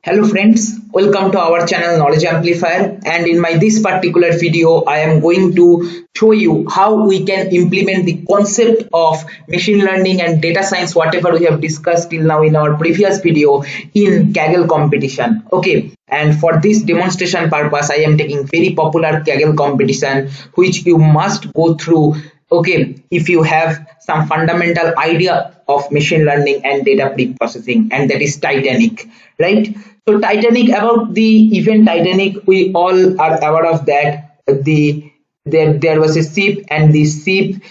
Hello friends, welcome to our channel Knowledge Amplifier, and in my this particular video I am going to show you how we can implement the concept of machine learning and data science whatever we have discussed till now in our previous video in Kaggle competition. Okay, and for this demonstration purpose I am taking very popular Kaggle competition which you must go through. Okay, if you have some fundamental idea of machine learning and data pre-processing, and that is Titanic, right? So Titanic, about the event Titanic, we all are aware of that. There was a ship, and the ship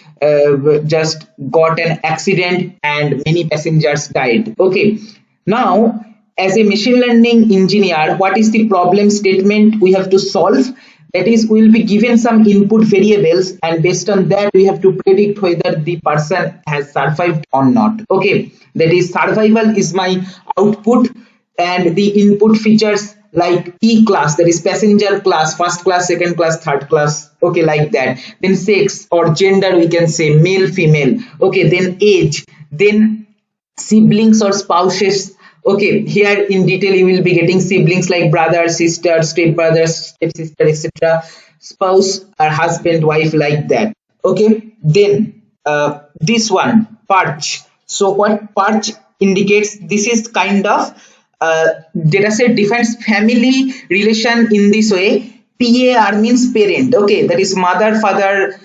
just got an accident and many passengers died. Okay, now as a machine learning engineer, what is the problem statement we have to solve? That is, we will be given some input variables, and based on that we have to predict whether the person has survived or not. Okay, that is, survival is my output, and the input features like P class, that is passenger class, first class, second class, third class. Okay, like that. Then sex or gender, we can say male, female. Okay, then age, then siblings or spouses. Okay, here in detail you will be getting siblings like brother, sister, step brother, step sister, etc. Spouse or husband, wife, like that. Okay, then this one, purge. So what purge indicates, this is kind of dataset defines family relation in this way. PAR means parent. Okay, that is mother, father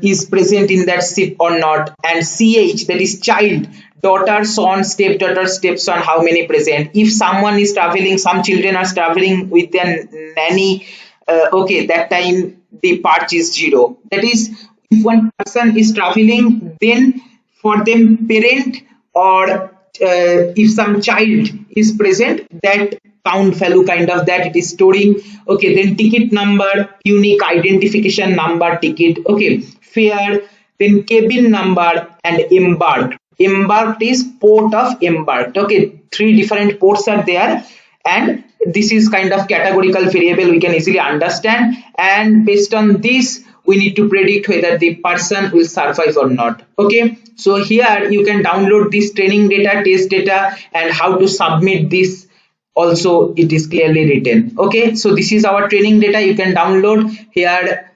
is present in that ship or not, and CH, that is child, daughter, son, stepdaughter, stepson, how many present. If someone is traveling, some children are traveling with a nanny, okay, that time the purge is 0. That is, if one person is traveling, then for them parent or if some child is present, that count value kind of that it is storing. Okay, then ticket number, unique identification number, ticket. Okay, fare, then cabin number, and embarked is port of embarked. Okay, 3 different ports are there, and this is kind of categorical variable we can easily understand, and based on this we need to predict whether the person will survive or not. Okay, so here you can download this training data, test data, and how to submit this also it is clearly written. Okay, so this is our training data, you can download here.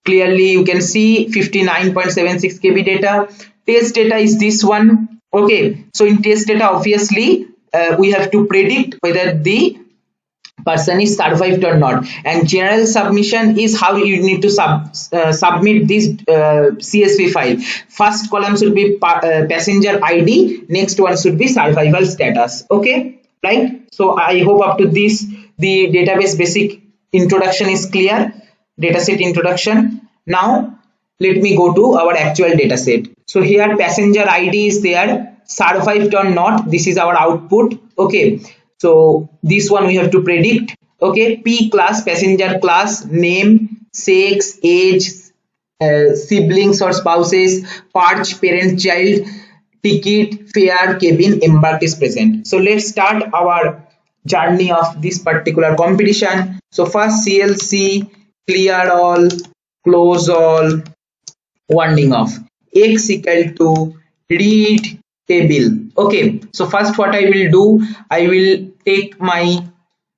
Clearly you can see 59.76 KB data. Test data is this one. Okay, so in test data obviously we have to predict whether the person is survived or not, and general submission is how you need to submit this CSV file. First column should be passenger ID, next one should be survival status. Okay, right? So I hope up to this the database basic introduction is clear, dataset introduction. Now let me go to our actual dataset. So here passenger ID is there, survived or not, this is our output. Okay, so this one we have to predict. Okay, P class, passenger class, name, sex, age, siblings or spouses, purge, parent, child, ticket, fare, cabin, embarked is present. So let's start our journey of this particular competition. So first CLC, clear all, close all, winding off, x equal to read table. Okay, so first what I will do, I will take my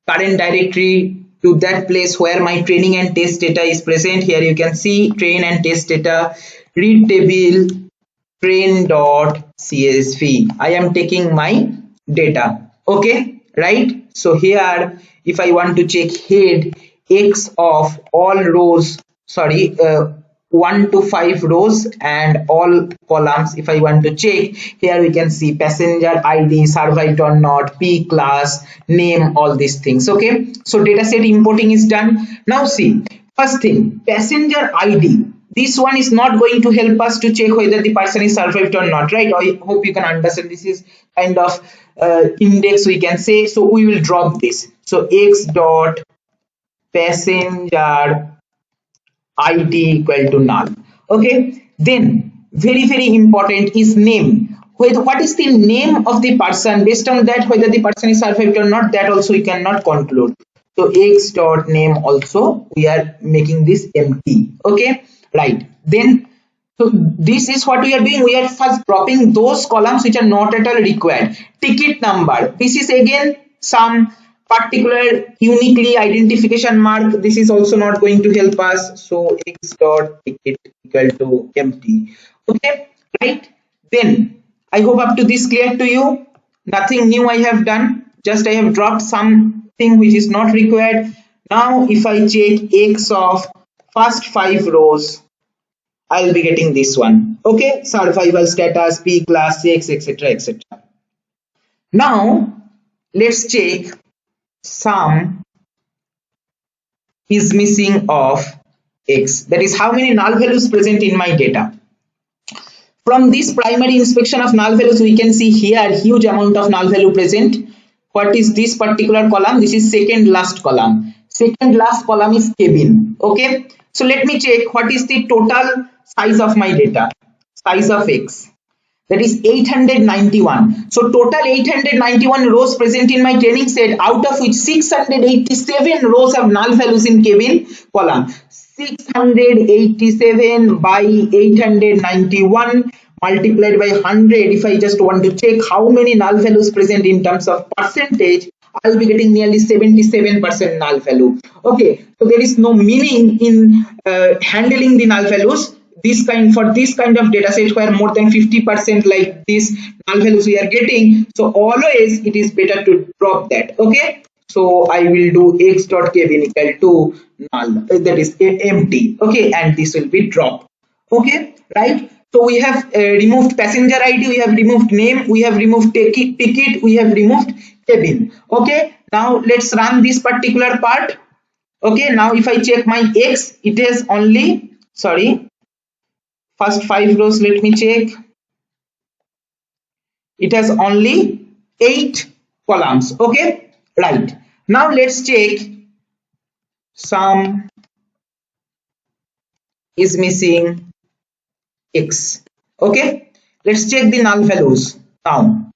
current directory to that place where my training and test data is present. Here you can see train and test data, read table, train.csv. I am taking my data. Okay, right? So here if I want to check head, x of all rows, sorry, 1 to 5 rows and all columns, if I want to check, here we can see passenger ID, survived or not, P class, name, all these things. Okay, so dataset importing is done. Now see, first thing, passenger ID, this one is not going to help us to check whether the person is survived or not, right? I hope you can understand, this is kind of index we can say. So we will drop this. So x dot passenger ID equal to null. Okay, then very important is name. What is the name of the person? Based on that whether the person is survived or not, that also we cannot conclude. So x dot name also we are making this empty. Okay, right? Then so this is what we are doing, we are first dropping those columns which are not at all required. Ticket number, this is again some particular uniquely identification mark, this is also not going to help us. So x dot ticket equal to empty. Okay, right? Then I hope up to this clear to you. Nothing new I have done, just I have dropped something which is not required. Now if I check x of first 5 rows, I'll be getting this one. Okay, survival status, P class, sex, etc. etc. Now let's check sum is missing of x, that is how many null values present in my data. From this primary inspection of null values, we can see here huge amount of null value present. What is this particular column? This is second last column. Second last column is Kevin. Okay, so let me check what is the total size of my data. Size of x, that is 891. So total 891 rows present in my training set, out of which 687 rows have null values in Kevin column. 687 by 891 multiplied by 100. If I just want to check how many null values present in terms of percentage, I'll be getting nearly 77% null value. Okay, so there is no meaning in handling the null values. For this kind of data set where more than 50% like this null values we are getting, so always it is better to drop that. Okay, so I will do x dot Kevin equal to null, that is empty. Okay, and this will be dropped. Okay, right? So we have removed passenger ID, we have removed name, we have removed ticket, we have removed Kevin. Okay, now let's run this particular part. Okay, now if I check my x, it is only, sorry, first 5 rows, let me check. It has only 8 columns. Okay, right. Now let's check sum is missing x. Okay, let's check the null values now.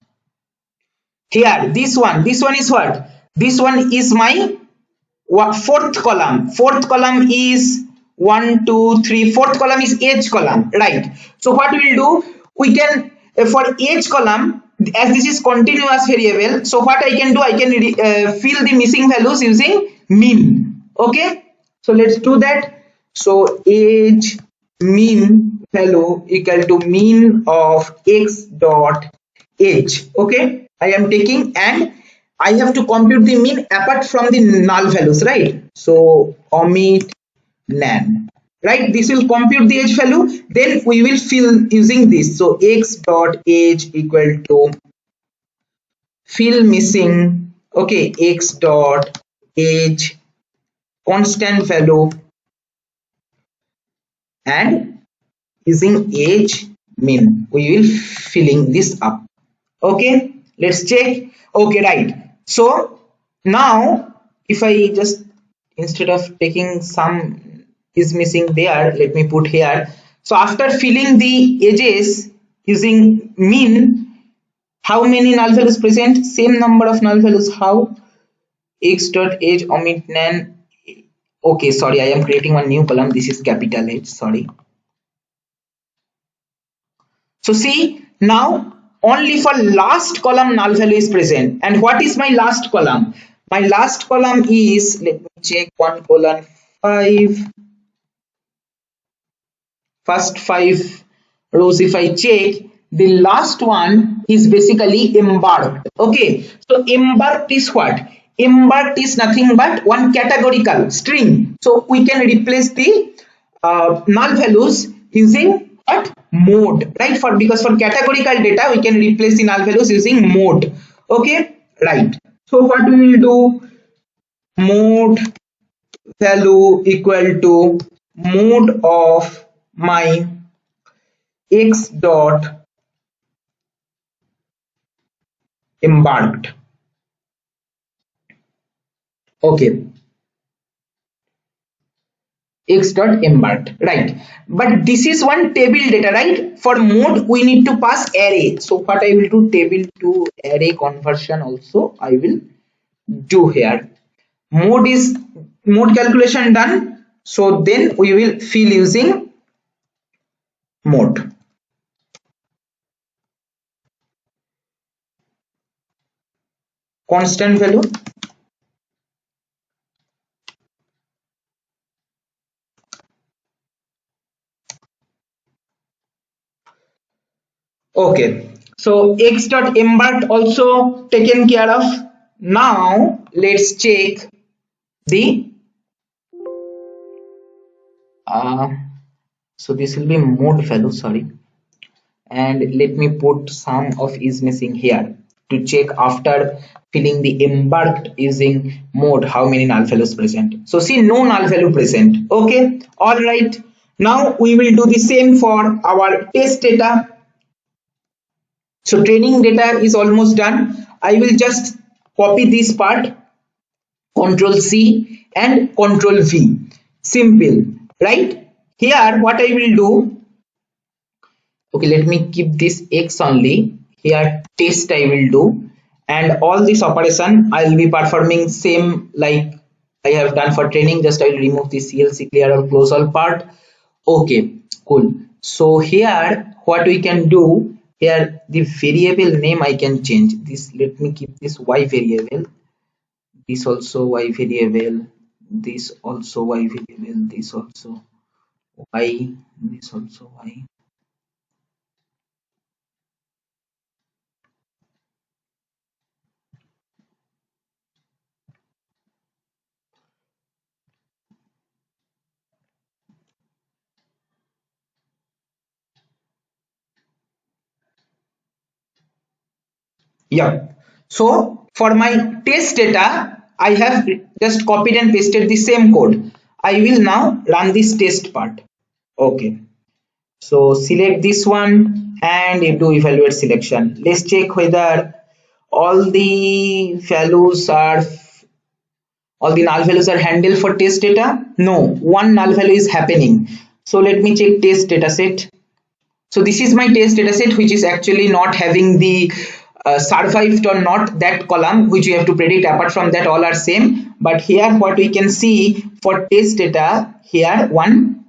Here, this one is what? This one is my fourth column. Fourth column is 1, 2, 3. Fourth column is age column, right? So what we will do, we can for age column, as this is continuous variable, so what I can do, I can fill the missing values using mean. Okay, so let's do that. So age mean value equal to mean of x dot age. Okay, I am taking, and I have to compute the mean apart from the null values, right? So omit nan, right? This will compute the age value, then we will fill using this. So x dot age equal to fill missing, okay, x dot age constant value and using age mean we will filling this up. Okay, let's check. Okay, right. So now if I just, instead of taking sum is missing there, let me put here. So after filling the edges using mean, how many null values present? Same number of null values. How? X dot age omit nan. Okay, sorry, I am creating one new column. This is capital H, sorry. So see, now only for last column null value is present. And what is my last column? My last column is, let me check, 1:5. First 5 rows, if I check, the last one is basically embarked. Okay, so embarked is what? Embarked is nothing but one categorical string. So we can replace the null values using what? Mode, right? Because for categorical data we can replace the null values using mode. Okay, right. So what we will do, mode value equal to mode of my x dot embarked. Okay, x dot embarked, right? But this is one table data, right? For mode we need to pass array. So what I will do, table to array conversion also I will do here. Mode calculation done, so then we will fill using mode. constant value. Okay, so x dot embarked also taken care of. Now let's check the uh, so this will be mode value, sorry, and let me put sum of is missing here to check after filling the embarked using mode how many null values present. So see, no null value present. Okay, all right, now we will do the same for our test data. So training data is almost done. I will just copy this part, Control C and Control V. Simple, right? Here what I will do, okay, let me keep this X only. Here test I will do, and all this operation I will be performing same like I have done for training. Just I will remove the CLC clear or close all part. Okay, cool. So here what we can do, here the variable name I can change this. Let me keep this Y variable, this also Y variable, this also Y variable, this also Y, this also Y. Yeah. So for my test data, I have just copied and pasted the same code. I will now run this test part. Okay. So select this one and you do evaluate selection. Let's check whether all the values are all the null values are handled for test data. No, one null value is happening. So let me check test data set. So this is my test dataset, which is actually not having the survived or not that column which you have to predict. Apart from that, all are same. But here what we can see for test data, here one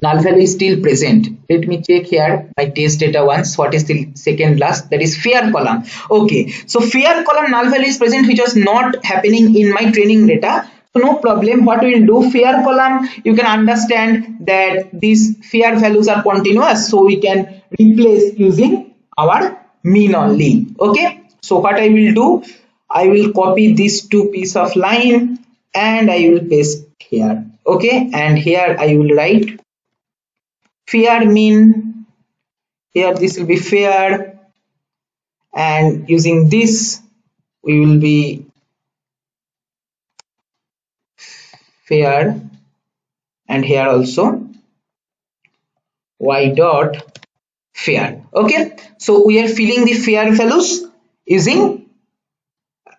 null value is still present. Let me check here my test data once. What is the second last? That is fair column. Okay, so fair column null value is present, which was not happening in my training data. So no problem. What we will do, fair column, you can understand that these fair values are continuous, so we can replace using our mean only. Okay, so what I will do, I will copy these two piece of line and I will paste here. Okay, and here I will write fair mean. Here this will be fair, and using this we will be fair, and here also y dot fair. Okay, so we are filling the fair values using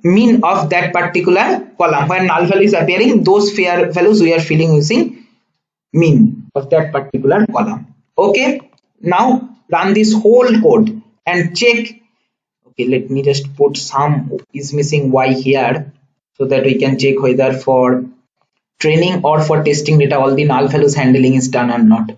mean of that particular column. When null value is appearing, those fair values we are filling using mean of that particular column. Okay, now run this whole code and check. Okay, let me just put some is missing y here so that we can check whether for training or for testing data all the null values handling is done or not.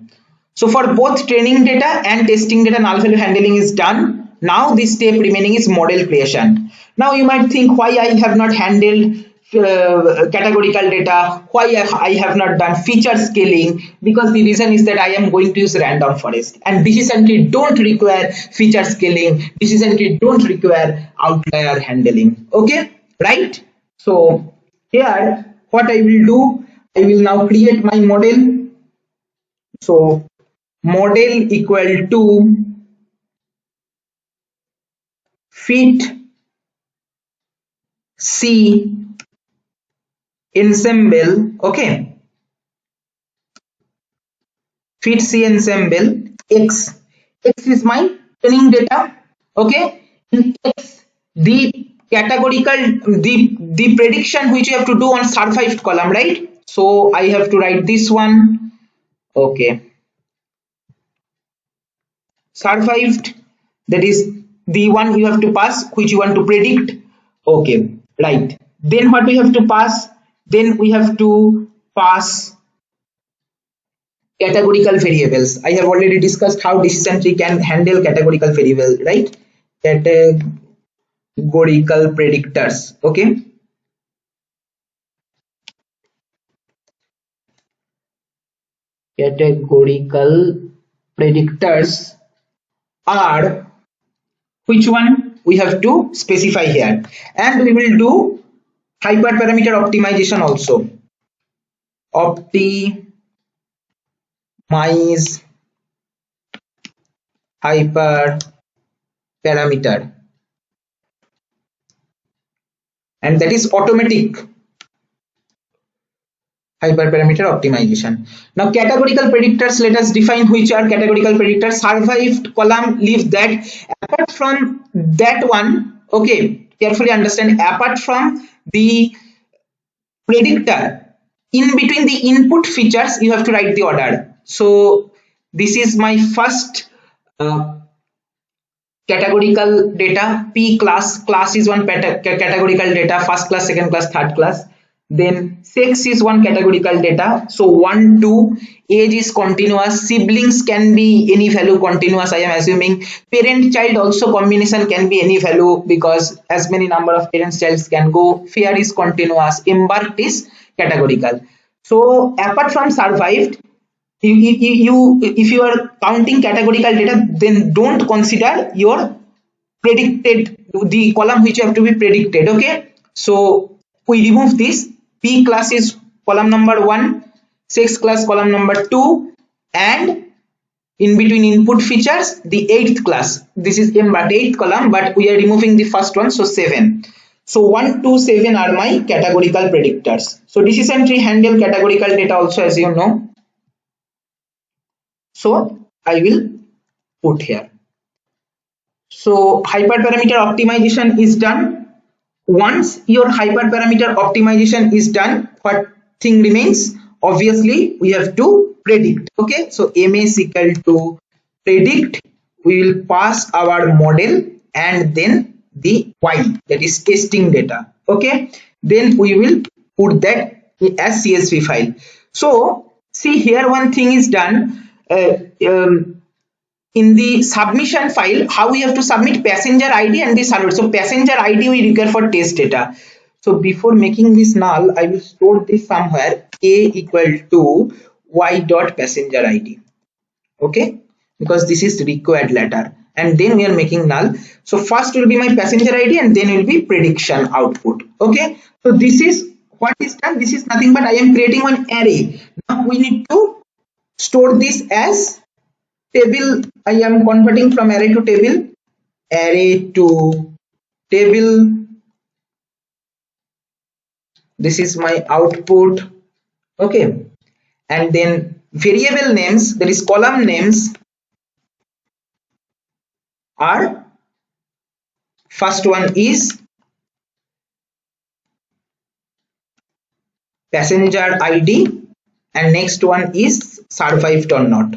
So for both training data and testing data, null value handling is done. Now this step remaining is model creation. Now you might think why I have not handled categorical data, why I have not done feature scaling, because the reason is that I am going to use random forest, and decision tree don't require feature scaling, decision tree don't require outlier handling. Okay, right? So here what I will do, I will now create my model. So model equal to fit C ensemble. Okay, fit C ensemble X. X is my training data. Okay, in X the categorical the prediction which you have to do on survived column, right? So I have to write this one. Okay, survived, that is the one you have to pass which you want to predict. Okay, right, then what we have to pass, then we have to pass categorical variables. I have already discussed how decision tree can handle categorical variable, right? Categorical categorical predictors. Okay, categorical predictors are, which one we have to specify here, and we will do hyperparameter optimization also. Optimize hyperparameter, and that is automatic hyperparameter optimization. Now categorical predictors, let us define which are categorical predictors. Survived column, leave that. Apart from that one, okay, carefully understand, apart from the predictor, in between the input features you have to write the order. So this is my first categorical data. P class is one categorical data, first class, second class, third class. Then sex is one categorical data, so 1 2. Age is continuous, siblings can be any value continuous, I am assuming. Parent child also combination can be any value because as many number of parents childs can go. Fear is continuous, embarked is categorical. So apart from survived, if you are counting categorical data, then don't consider your predicted, the column which you have to be predicted. Okay, so we remove this. P class is column number 1, sex class column number 2, and in between input features the 8th class, this is embarked 8th column, but we are removing the first one, so 7. So 1 2 7 are my categorical predictors. So decision tree handle categorical data also, as you know. So I will put here. So hyperparameter optimization is done. Once your hyperparameter optimization is done, what thing remains? Obviously we have to predict. Okay, so m is equal to predict. We will pass our model and then the while, that is testing data. Okay, then we will put that as CSV file. So see here, one thing is done. In the submission file, how we have to submit passenger ID and the server. So passenger ID we require for test data. So before making this null, I will store this somewhere, a equal to y dot passenger ID. Okay, because this is required later, and then we are making null. So first will be my passenger ID and then will be prediction output. Okay, so this is what is done. This is nothing but I am creating one array. Now we need to store this as table. I am converting from array to table, array to table. This is my output. Okay, and then variable names, that is column names, are, first one is passenger ID and next one is survived or not,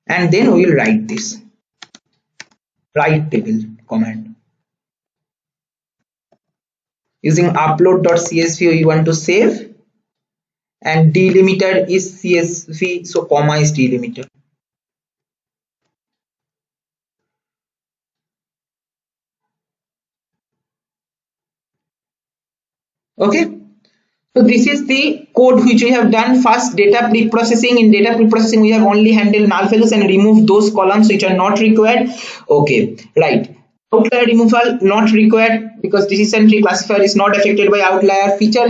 and then we will write this write table command. Using upload.csv we want to save, and delimiter is CSV, so comma is delimiter. Okay, so this is the code which we have done. First, data pre-processing. In data pre-processing we have only handled null values and removed those columns which are not required. Okay, right. Outlier removal not required because decision tree classifier is not affected by outlier. Feature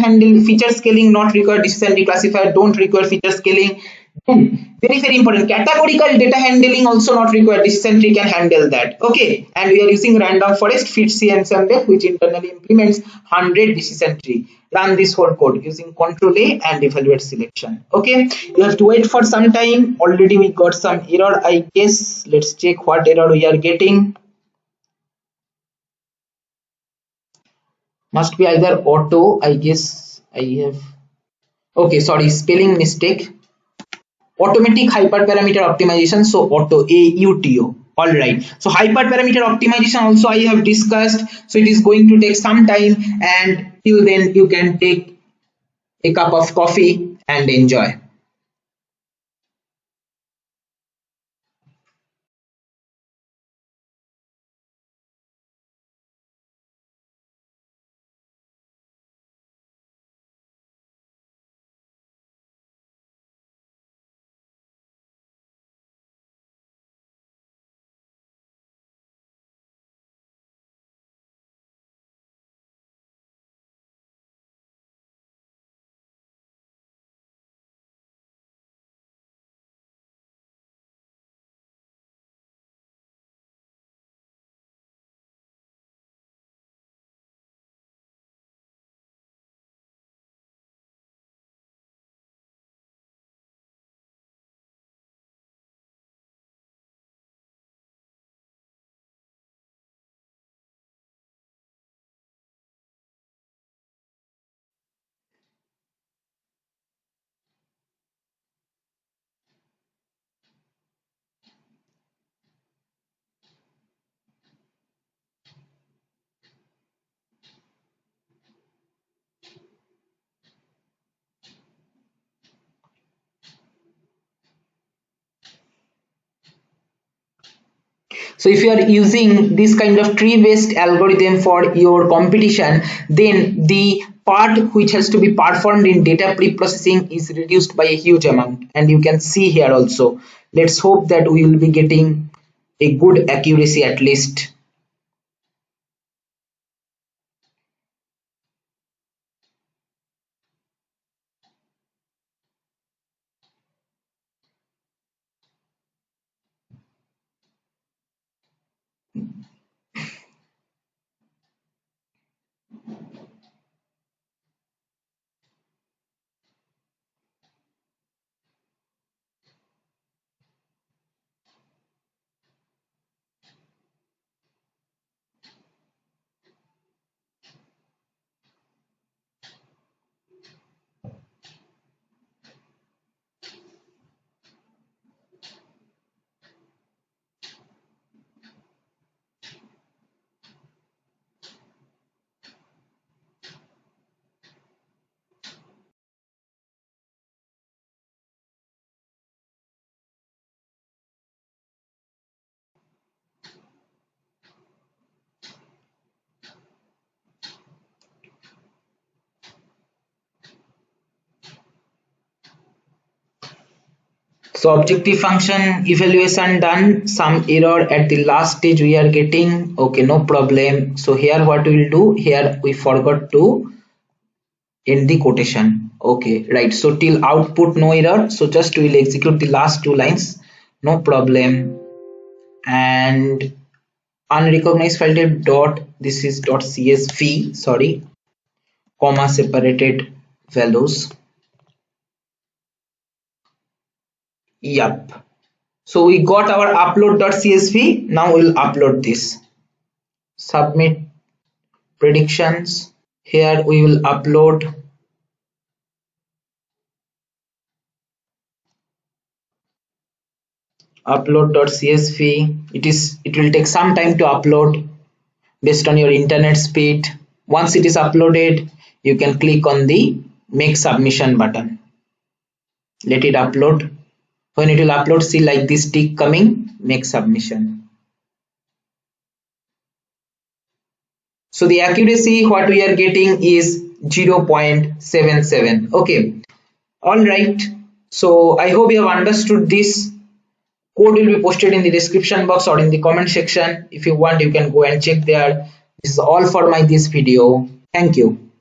scaling not required. Decision tree classifier don't require feature scaling. Then very important, categorical data handling also not required. Decision tree can handle that. Okay, and we are using random forest fit C and SUMDEF, which internally implements 100 decision tree. Run this whole code using Control A and evaluate selection. Okay, you have to wait for some time. Already we got some error, I guess. Let's check what error we are getting. Must be either auto, I guess. I have, okay, sorry, spelling mistake. Automatic hyperparameter optimization, so auto, AUTO. All right, so hyperparameter optimization also I have discussed, so it is going to take some time, and till then you can take a cup of coffee and enjoy. So if you are using this kind of tree based algorithm for your competition, then the part which has to be performed in data pre-processing is reduced by a huge amount, and you can see here also. Let's hope that we will be getting a good accuracy at least. So objective function evaluation done, some error at the last stage we are getting, okay, no problem. So here what we will do, here we forgot to end the quotation, okay, right. So till output no error, so just we will execute the last two lines, no problem. And unrecognized file type dot, this is dot csv, sorry, comma separated values. Yup. So we got our upload.csv. Now we'll upload this. Submit predictions. Here we will upload upload.csv. It will take some time to upload based on your internet speed. Once it is uploaded, you can click on the make submission button. Let it upload. When it will upload, see like this tick coming, make submission. So the accuracy what we are getting is 0.77. okay, all right. So I hope you have understood this. Code will be posted in the description box or in the comment section. If you want, you can go and check there. This is all for my this video. Thank you.